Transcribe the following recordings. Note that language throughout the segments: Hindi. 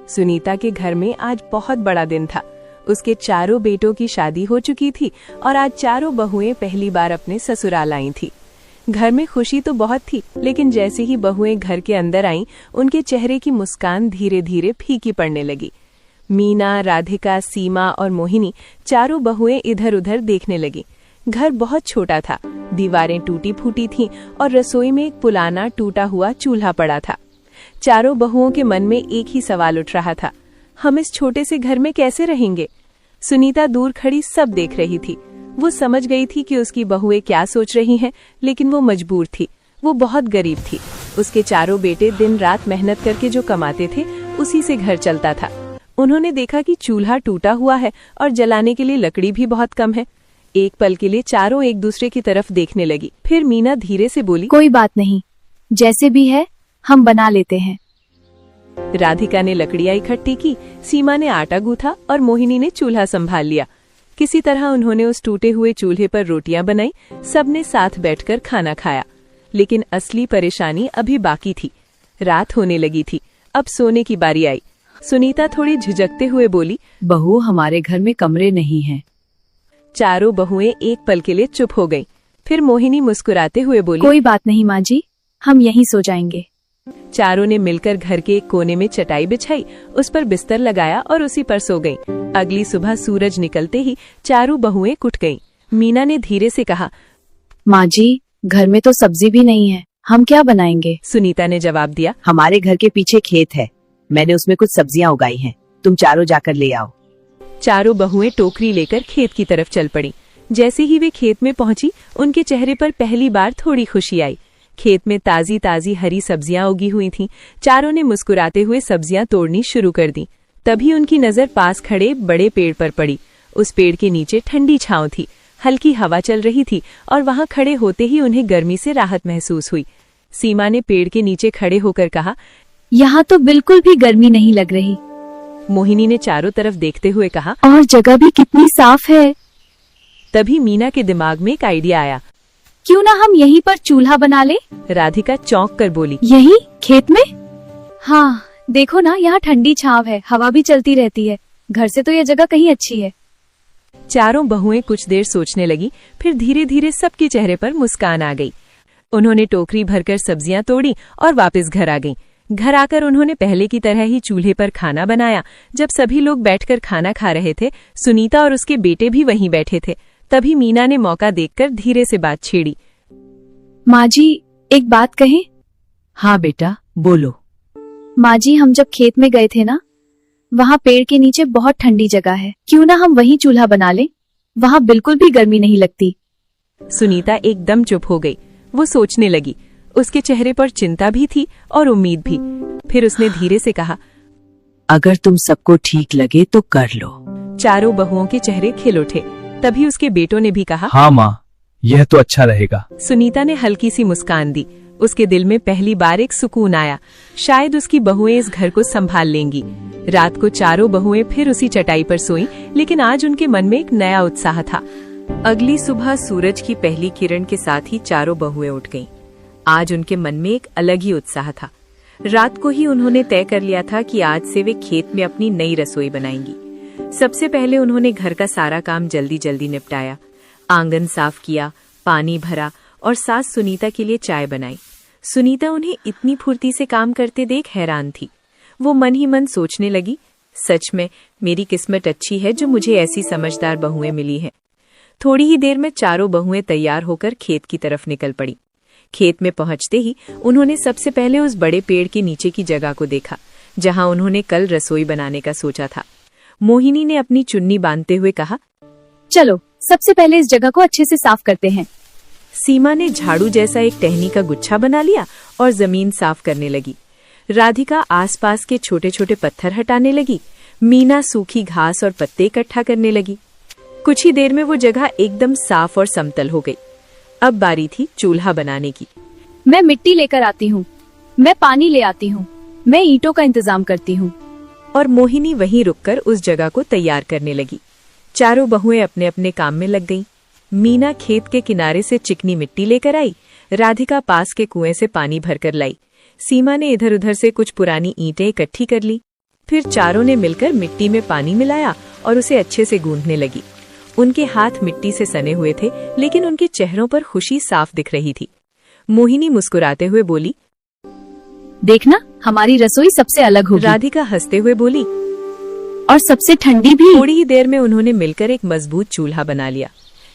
सुनीता के घर में आज बहुत बड़ा दिन था। उसके चारों बेटों की शादी हो चुकी थी और आज चारों बहुएं पहली बार अपने ससुराल आई थी। घर में खुशी तो बहुत थी, लेकिन जैसे ही बहुएं घर के अंदर आईं, उनके चेहरे की मुस्कान धीरे धीरे फीकी पड़ने लगी। मीना, राधिका, सीमा और मोहिनी चारों बहुएं इधर उधर देखने लगी। घर बहुत छोटा था, दीवारें टूटी फूटी थीं और रसोई में एक पुराना टूटा हुआ चूल्हा पड़ा था। चारों बहुओं के मन में एक ही सवाल उठ रहा था, हम इस छोटे से घर में कैसे रहेंगे? सुनीता दूर खड़ी सब देख रही थी। वो समझ गई थी कि उसकी बहुएं क्या सोच रही हैं, लेकिन वो मजबूर थी। वो बहुत गरीब थी। उसके चारों बेटे दिन रात मेहनत करके जो कमाते थे, उसी से घर चलता था। उन्होंने देखा कि चूल्हा टूटा हुआ है और जलाने के लिए लकड़ी भी बहुत कम है। एक पल के लिए चारों एक दूसरे की तरफ देखने लगी। फिर मीना धीरे से बोली, कोई बात नहीं, जैसे भी है हम बना लेते हैं। राधिका ने लकड़ियां इकट्ठी की, सीमा ने आटा गूथा और मोहिनी ने चूल्हा संभाल लिया। किसी तरह उन्होंने उस टूटे हुए चूल्हे पर रोटियां बनाई। सबने साथ बैठकर खाना खाया। लेकिन असली परेशानी अभी बाकी थी। रात होने लगी थी। अब सोने की बारी आई। सुनीता थोड़ी झिझकते हुए बोली, बहू, हमारे घर में कमरे नहीं हैं। चारों बहुएं एक पल के लिए चुप हो गईं। फिर मोहिनी मुस्कुराते हुए बोली, कोई बात नहीं माँ जी, हम यहीं सो जाएंगे। चारों ने मिलकर घर के एक कोने में चटाई बिछाई, उस पर बिस्तर लगाया और उसी पर सो गईं। अगली सुबह सूरज निकलते ही चारों बहुएं उठ गईं। मीना ने धीरे से कहा, माँ जी, घर में तो सब्जी भी नहीं है, हम क्या बनाएंगे? सुनीता ने जवाब दिया, हमारे घर के पीछे खेत है, मैंने उसमें कुछ सब्जियां उगाई हैं, तुम चारों जाकर ले आओ। चारों बहुएं टोकरी लेकर खेत की तरफ चल पड़ी। जैसे ही वे खेत में पहुंची, उनके चेहरे पर पहली बार थोड़ी खुशी आई। खेत में ताजी ताजी हरी सब्जियां उगी हुई थीं। चारों ने मुस्कुराते हुए सब्जियां तोड़नी शुरू कर दी। तभी उनकी नजर पास खड़े बड़े पेड़ पर पड़ी। उस पेड़ के नीचे ठंडी छांव थी, हल्की हवा चल रही थी और वहां खड़े होते ही उन्हें गर्मी से राहत महसूस हुई। सीमा ने पेड़ के नीचे खड़े होकर कहा, यहाँ तो बिल्कुल भी गर्मी नहीं लग रही। मोहिनी ने चारों तरफ देखते हुए कहा, और जगह भी कितनी साफ है। तभी मीना के दिमाग में एक आइडिया आया। क्यों ना हम यहीं पर चूल्हा बना ले? राधिका चौंक कर बोली, यही खेत में? हाँ, देखो ना, यहाँ ठंडी छांव है, हवा भी चलती रहती है। घर से तो यह जगह कहीं अच्छी है। चारों बहुएं कुछ देर सोचने लगी। फिर धीरे धीरे सबके चेहरे पर मुस्कान आ गई। उन्होंने टोकरी भरकर सब्जियां तोड़ी और वापस घर आ गईं। घर आकर उन्होंने पहले की तरह ही चूल्हे पर खाना बनाया। जब सभी लोग बैठकर खाना खा रहे थे, सुनीता और उसके बेटे भी वहीं बैठे थे। तभी मीना ने मौका देखकर धीरे से बात छेड़ी, माँ जी, एक बात कहें? हाँ बेटा, बोलो। माँ जी, हम जब खेत में गए थे ना, वहाँ पेड़ के नीचे बहुत ठंडी जगह है। क्यों ना हम वहीं चूल्हा बना लें? वहाँ बिल्कुल भी गर्मी नहीं लगती। सुनीता एकदम चुप हो गई। वो सोचने लगी। उसके चेहरे पर चिंता भी थी और उम्मीद भी। फिर उसने धीरे से कहा, अगर तुम सबको ठीक लगे तो कर लो। चारों बहुओं के चेहरे खिल उठे। तभी उसके बेटों ने भी कहा, हाँ माँ, यह तो अच्छा रहेगा। सुनीता ने हल्की सी मुस्कान दी। उसके दिल में पहली बार एक सुकून आया। शायद उसकी बहुएं इस घर को संभाल लेंगी। रात को चारों बहुएं फिर उसी चटाई पर सोईं, लेकिन आज उनके मन में एक नया उत्साह था। अगली सुबह सूरज की पहली किरण के साथ ही चारों बहुएं उठ गईं। आज उनके मन में एक अलग ही उत्साह था। रात को ही उन्होंने तय कर लिया था कि आज से वे खेत में अपनी नई रसोई बनाएंगी। सबसे पहले उन्होंने घर का सारा काम जल्दी जल्दी निपटाया। आंगन साफ किया, पानी भरा और सास सुनीता के लिए चाय बनाई। सुनीता उन्हें इतनी फुर्ती से काम करते देख हैरान थी। वो मन ही मन सोचने लगी, सच में मेरी किस्मत अच्छी है जो मुझे ऐसी समझदार बहुएं मिली हैं। थोड़ी ही देर में चारों बहुएं तैयार होकर खेत की तरफ निकल पड़ी। खेत में पहुंचते ही उन्होंने सबसे पहले उस बड़े पेड़ के नीचे की जगह को देखा, जहां उन्होंने कल रसोई बनाने का सोचा था। मोहिनी ने अपनी चुन्नी बांधते हुए कहा, चलो सबसे पहले इस जगह को अच्छे से साफ करते हैं। सीमा ने झाड़ू जैसा एक टहनी का गुच्छा बना लिया और जमीन साफ करने लगी। राधिका आसपास के छोटे छोटे पत्थर हटाने लगी। मीना सूखी घास और पत्ते इकट्ठा करने लगी। कुछ ही देर में वो जगह एकदम साफ और समतल हो गई। अब बारी थी चूल्हा बनाने की। मैं मिट्टी लेकर आती हूँ, मैं पानी ले आती हूँ, मैं ईंटों का इंतजाम करती हूँ। और मोहिनी वहीं रुककर उस जगह को तैयार करने लगी। चारों बहुएं अपने अपने काम में लग गईं। मीना खेत के किनारे से चिकनी मिट्टी लेकर आई। राधिका पास के कुएं से पानी भरकर लाई। सीमा ने इधर उधर से कुछ पुरानी ईंटें इकट्ठी कर ली। फिर चारों ने मिलकर मिट्टी में पानी मिलाया और उसे अच्छे से गूंथने लगी। उनके हाथ मिट्टी से सने हुए थे, लेकिन उनके चेहरों पर खुशी साफ दिख रही थी। मोहिनी मुस्कुराते हुए बोली, देखना, हमारी रसोई सबसे अलग होगी राधिका हंसते हुए बोली। और सबसे ठंडी भी। थोड़ी ही देर में उन्होंने मिलकर एक मजबूत चूल्हा बना लिया।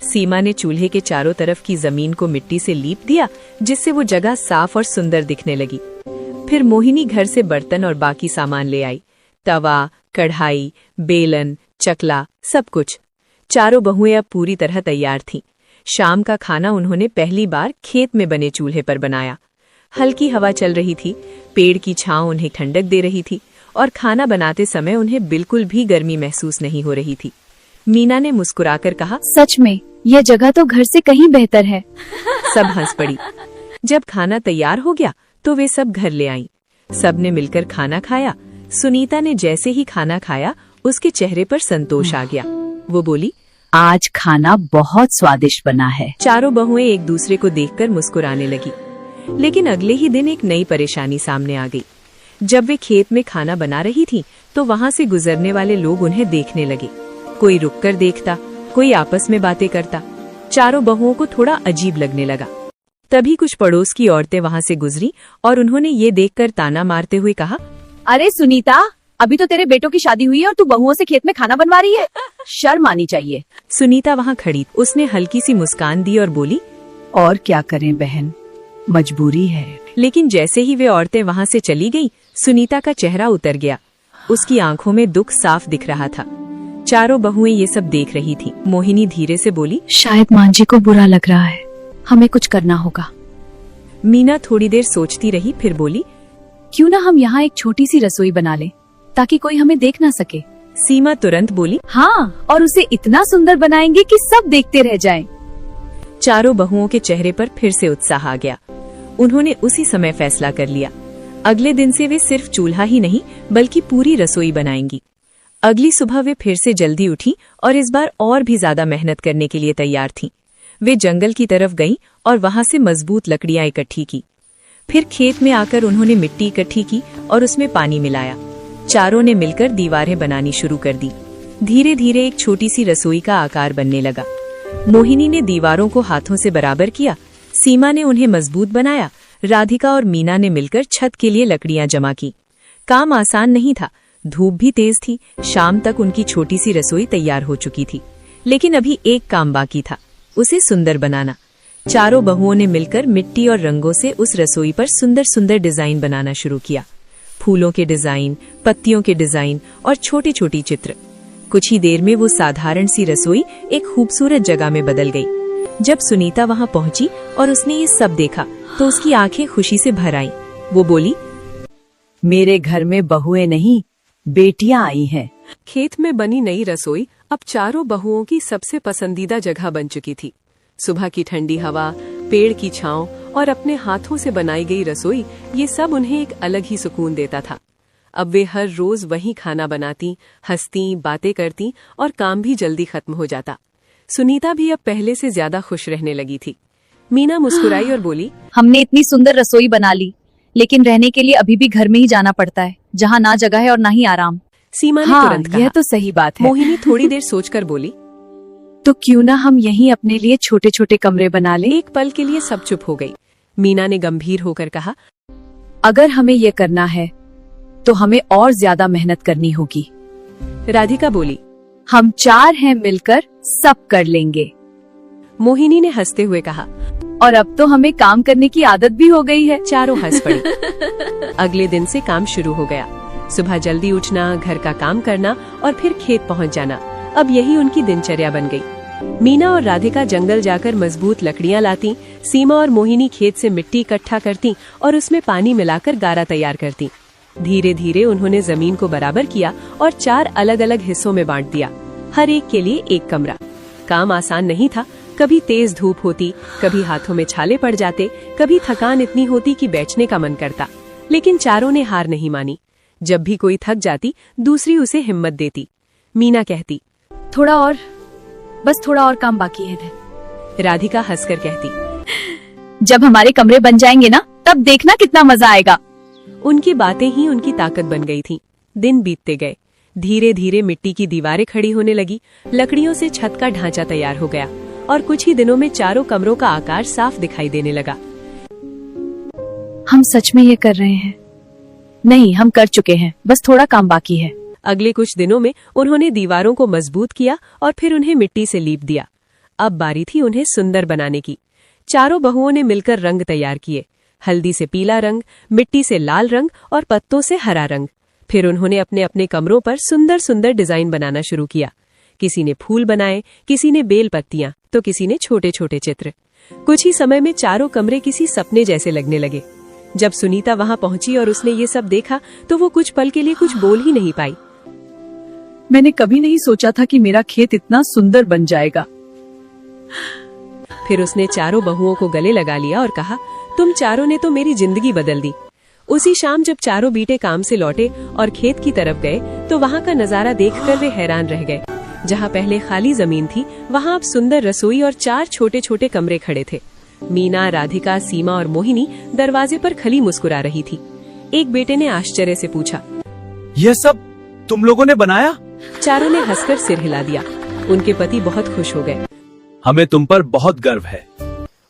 सीमा ने चूल्हे के चारों तरफ की जमीन को मिट्टी से लीप दिया, जिससे वो जगह साफ और सुंदर दिखने लगी। फिर मोहिनी घर से बर्तन और बाकी सामान ले आई। तवा, कढ़ाई, बेलन, चकला, सब कुछ। चारों बहुएं अब पूरी तरह तैयार थीं। शाम का खाना उन्होंने पहली बार खेत में बने चूल्हे पर बनाया। हल्की हवा चल रही थी, पेड़ की छांव उन्हें ठंडक दे रही थी और खाना बनाते समय उन्हें बिल्कुल भी गर्मी महसूस नहीं हो रही थी। मीना ने मुस्कुराकर कहा, सच में यह जगह तो घर से कहीं बेहतर है। सब हंस पड़ी। जब खाना तैयार हो गया तो वे सब घर ले आईं। सबने मिलकर खाना खाया। सुनीता ने जैसे ही खाना खाया, उसके चेहरे पर संतोष आ गया। वो बोली, आज खाना बहुत स्वादिष्ट बना है। चारों बहुएं एक दूसरे को देखकर मुस्कुराने लगी। लेकिन अगले ही दिन एक नई परेशानी सामने आ गई। जब वे खेत में खाना बना रही थी तो वहां से गुजरने वाले लोग उन्हें देखने लगे। कोई रुककर देखता, कोई आपस में बातें करता। चारों बहुओं को थोड़ा अजीब लगने लगा। तभी कुछ पड़ोस की औरतें वहां से गुजरी और उन्होंने ये देखकर ताना मारते हुए कहा, अरे सुनीता, अभी तो तेरे बेटों की शादी हुई है और तू बहुओं से खेत में खाना बनवा रही है। शर्म आनी चाहिए। सुनीता वहां खड़ी। उसने हल्की सी मुस्कान दी और बोली, और क्या करें बहन, मजबूरी है। लेकिन जैसे ही वे औरतें वहां से चली गईं, सुनीता का चेहरा उतर गया। उसकी आंखों में दुख साफ दिख रहा था। चारों बहुएं ये सब देख रही थीं। मोहिनी धीरे से बोली, शायद मांझी को बुरा लग रहा है, हमें कुछ करना होगा। मीना थोड़ी देर सोचती रही, फिर बोली, क्यों ना हम यहाँ एक छोटी सी रसोई बना लें, ताकि कोई हमें देख ना सके। सीमा तुरंत बोली, हाँ, और उसे इतना सुंदर बनाएंगे कि सब देखते रह जाएं। चारों बहुओं के चेहरे पर फिर से उत्साह आ गया। उन्होंने उसी समय फैसला कर लिया। अगले दिन से वे सिर्फ चूल्हा ही नहीं बल्कि पूरी रसोई बनाएंगी। अगली सुबह वे फिर से जल्दी उठी और इस बार और भी ज्यादा मेहनत करने के लिए तैयार थीं। वे जंगल की तरफ गईं और वहां से मजबूत लकड़ियां इकट्ठी की। फिर खेत में आकर उन्होंने मिट्टी इकट्ठी की और उसमें पानी मिलाया। चारों ने मिलकर दीवारें बनानी शुरू कर दी। धीरे धीरे एक छोटी सी रसोई का आकार बनने लगा। मोहिनी ने दीवारों को हाथों से बराबर किया। सीमा ने उन्हें मजबूत बनाया। राधिका और मीना ने मिलकर छत के लिए लकड़ियां जमा की। काम आसान नहीं था। धूप भी तेज थी। शाम तक उनकी छोटी सी रसोई तैयार हो चुकी थी। लेकिन अभी एक काम बाकी था, उसे सुंदर बनाना। चारों बहुओं ने मिलकर मिट्टी और रंगों से उस रसोई पर सुंदर सुंदर डिजाइन बनाना शुरू किया। फूलों के डिजाइन, पत्तियों के डिजाइन और छोटे छोटे चित्र। कुछ ही देर में वो साधारण सी रसोई एक खूबसूरत जगह में बदल गई। जब सुनीता वहां पहुंची और उसने ये सब देखा तो उसकी आंखें खुशी से भर आईं। वो बोली, मेरे घर में बहुएं नहीं, बेटियां आई हैं। खेत में बनी नई रसोई अब चारों बहुओं की सबसे पसंदीदा जगह बन चुकी थी। सुबह की ठंडी हवा, पेड़ की छांव और अपने हाथों से बनाई गई रसोई, ये सब उन्हें एक अलग ही सुकून देता था। अब वे हर रोज वहीं खाना बनाती, हंसती, बातें करती और काम भी जल्दी खत्म हो जाता। सुनीता भी अब पहले से ज्यादा खुश रहने लगी थी। मीना मुस्कुराई और बोली, हमने इतनी सुंदर रसोई बना ली, लेकिन रहने के लिए अभी भी घर में ही जाना पड़ता है, जहाँ ना जगह है और ना ही आराम। सीमा ने हाँ, तुरंत कहा। यह तो सही बात है। मोहिनी थोड़ी देर सोचकर बोली, तो क्यों ना हम यहीं अपने लिए छोटे छोटे कमरे बना लें। एक पल के लिए सब चुप हो गई। मीना ने गंभीर होकर कहा, अगर हमें ये करना है तो हमें और ज्यादा मेहनत करनी होगी। राधिका बोली, हम चार हैं, मिलकर सब कर लेंगे। मोहिनी ने हंसते हुए कहा, और अब तो हमें काम करने की आदत भी हो गई है। चारों हंस पड़ी। अगले दिन से काम शुरू हो गया। सुबह जल्दी उठना, घर का काम करना और फिर खेत पहुंच जाना, अब यही उनकी दिनचर्या बन गई। मीना और राधिका जंगल जाकर मजबूत लकड़ियां लाती। सीमा और मोहिनी खेत से मिट्टी इकट्ठा करती और उसमें पानी मिलाकर गारा तैयार करती। धीरे धीरे उन्होंने जमीन को बराबर किया और 4 अलग अलग हिस्सों में बांट दिया, हर एक के लिए एक कमरा। काम आसान नहीं था। कभी तेज धूप होती, कभी हाथों में छाले पड़ जाते, कभी थकान इतनी होती कि बैठने का मन करता। लेकिन चारों ने हार नहीं मानी। जब भी कोई थक जाती, दूसरी उसे हिम्मत देती। मीना कहती, थोड़ा और, बस थोड़ा और काम बाकी है। राधिका हंसकर कहती, जब हमारे कमरे बन जाएंगे ना, तब देखना कितना मजा आएगा। उनकी बातें ही उनकी ताकत बन गई थीं। दिन बीतते गए। धीरे धीरे मिट्टी की दीवारें खड़ी होने लगी, लकड़ियों से छत का ढांचा तैयार हो गया और कुछ ही दिनों में चारों कमरों का आकार साफ दिखाई देने लगा। हम सच में ये कर रहे हैं? नहीं, हम कर चुके हैं, बस थोड़ा काम बाकी है। अगले कुछ दिनों में उन्होंने दीवारों को मजबूत किया और फिर उन्हें मिट्टी से लीप दिया। अब बारी थी उन्हें सुंदर बनाने की। चारों बहुओं ने मिलकर रंग तैयार किए, हल्दी से पीला रंग, मिट्टी से लाल रंग और पत्तों से हरा रंग। फिर उन्होंने अपने अपने कमरों पर सुंदर सुंदर डिजाइन बनाना शुरू किया। किसी ने फूल बनाए, किसी ने बेल पत्तियां, तो किसी ने छोटे छोटे चित्र। कुछ ही समय में चारों कमरे किसी सपने जैसे लगने लगे। जब सुनीता वहां पहुंची और उसने ये सब देखा तो वो कुछ पल के लिए कुछ बोल ही नहीं पाई। मैंने कभी नहीं सोचा था कि मेरा खेत इतना सुंदर बन जाएगा। फिर उसने चारों बहुओं को गले लगा लिया और कहा, तुम चारों ने तो मेरी जिंदगी बदल दी। उसी शाम जब चारों बेटे काम से लौटे और खेत की तरफ गए तो वहां का नजारा देखकर वे हैरान रह गए। जहां पहले खाली जमीन थी वहां अब सुंदर रसोई और 4 छोटे छोटे कमरे खड़े थे। मीना, राधिका, सीमा और मोहिनी दरवाजे पर खली मुस्कुरा रही थी। एक बेटे ने आश्चर्य से पूछा, यह सब तुम लोगों ने बनाया? चारों ने हंसकर सिर हिला दिया। उनके पति बहुत खुश हो गए। हमें तुम पर बहुत गर्व है।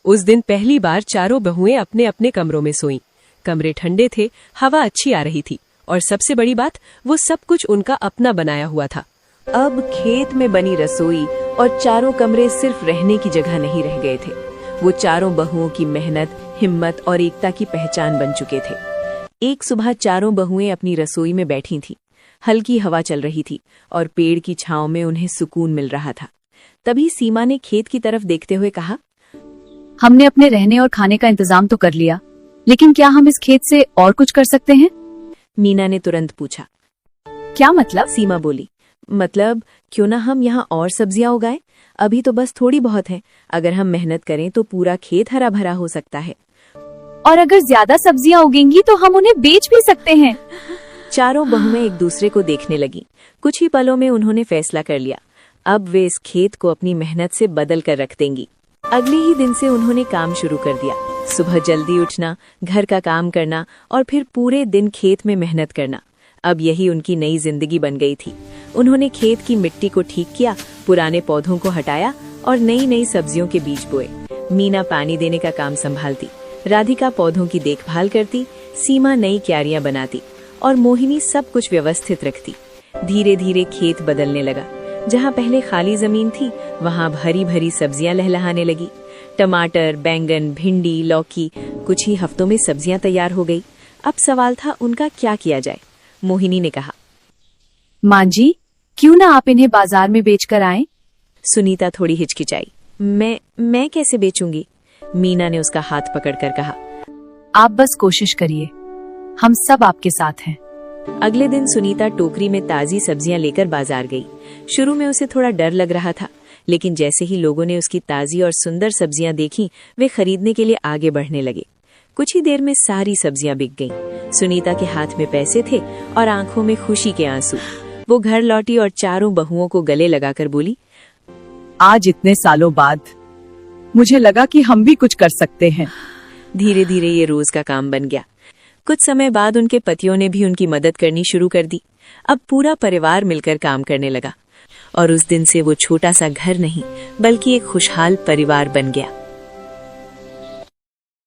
उस दिन पहली बार चारों बहुएं अपने अपने कमरों में सोईं। कमरे ठंडे थे, हवा अच्छी आ रही थी और सबसे बड़ी बात, वो सब कुछ उनका अपना बनाया हुआ था। अब खेत में बनी रसोई और चारों कमरे सिर्फ रहने की जगह नहीं रह गए थे, वो चारों बहुओं की मेहनत, हिम्मत और एकता की पहचान बन चुके थे। एक सुबह चारों बहुएं अपनी रसोई में बैठी थीं। हल्की हवा चल रही थी और पेड़ की छांव में उन्हें सुकून मिल रहा था। तभी सीमा ने खेत की तरफ देखते हुए कहा, हमने अपने रहने और खाने का इंतजाम तो कर लिया, लेकिन क्या हम इस खेत से और कुछ कर सकते हैं? मीना ने तुरंत पूछा। क्या मतलब? सीमा बोली, मतलब क्यों ना हम यहाँ और सब्जियां उगाएं? अभी तो बस थोड़ी बहुत है, अगर हम मेहनत करें तो पूरा खेत हरा भरा हो सकता है। और अगर ज्यादा सब्जियां उगेंगी तो हम उन्हें बेच भी सकते हैं। चारों बहुएं एक दूसरे को देखने लगी। कुछ ही पलों में उन्होंने फैसला कर लिया, अब वे इस खेत को अपनी मेहनत से बदल कर रख देंगी। अगले ही दिन से उन्होंने काम शुरू कर दिया। सुबह जल्दी उठना, घर का काम करना और फिर पूरे दिन खेत में मेहनत करना। अब यही उनकी नई जिंदगी बन गई थी। उन्होंने खेत की मिट्टी को ठीक किया, पुराने पौधों को हटाया और नई नई सब्जियों के बीज बोए। मीना पानी देने का काम संभालती, राधिका पौधों की देखभाल करती, सीमा नई क्यारियां बनाती और मोहिनी सब कुछ व्यवस्थित रखती। धीरे धीरे खेत बदलने लगा। जहाँ पहले खाली जमीन थी वहाँ भरी भरी सब्जियां लहलहाने लगी। टमाटर, बैंगन, भिंडी, लौकी। कुछ ही हफ्तों में सब्जियां तैयार हो गई। अब सवाल था उनका क्या किया जाए। मोहिनी ने कहा, माँ जी, क्यों ना आप इन्हें बाजार में बेचकर आएं? सुनीता थोड़ी हिचकिचाई। मैं कैसे बेचूंगी? मीना ने उसका हाथ पकड़कर कहा, आप बस कोशिश करिए, हम सब आपके साथ हैं। अगले दिन सुनीता टोकरी में ताजी सब्जियां लेकर बाजार गई। शुरू में उसे थोड़ा डर लग रहा था, लेकिन जैसे ही लोगों ने उसकी ताजी और सुंदर सब्जियां देखी, वे खरीदने के लिए आगे बढ़ने लगे। कुछ ही देर में सारी सब्जियां बिक गईं। सुनीता के हाथ में पैसे थे और आंखों में खुशी के आंसू। वो घर लौटी और चारों बहुओं को गले लगाकर बोली, आज इतने सालों बाद मुझे लगा कि हम भी कुछ कर सकते हैं। धीरे धीरे ये रोज का काम बन गया। कुछ समय बाद उनके पतियों ने भी उनकी मदद करनी शुरू कर दी। अब पूरा परिवार मिलकर काम करने लगा और उस दिन से वो छोटा सा घर नहीं बल्कि एक खुशहाल परिवार बन गया।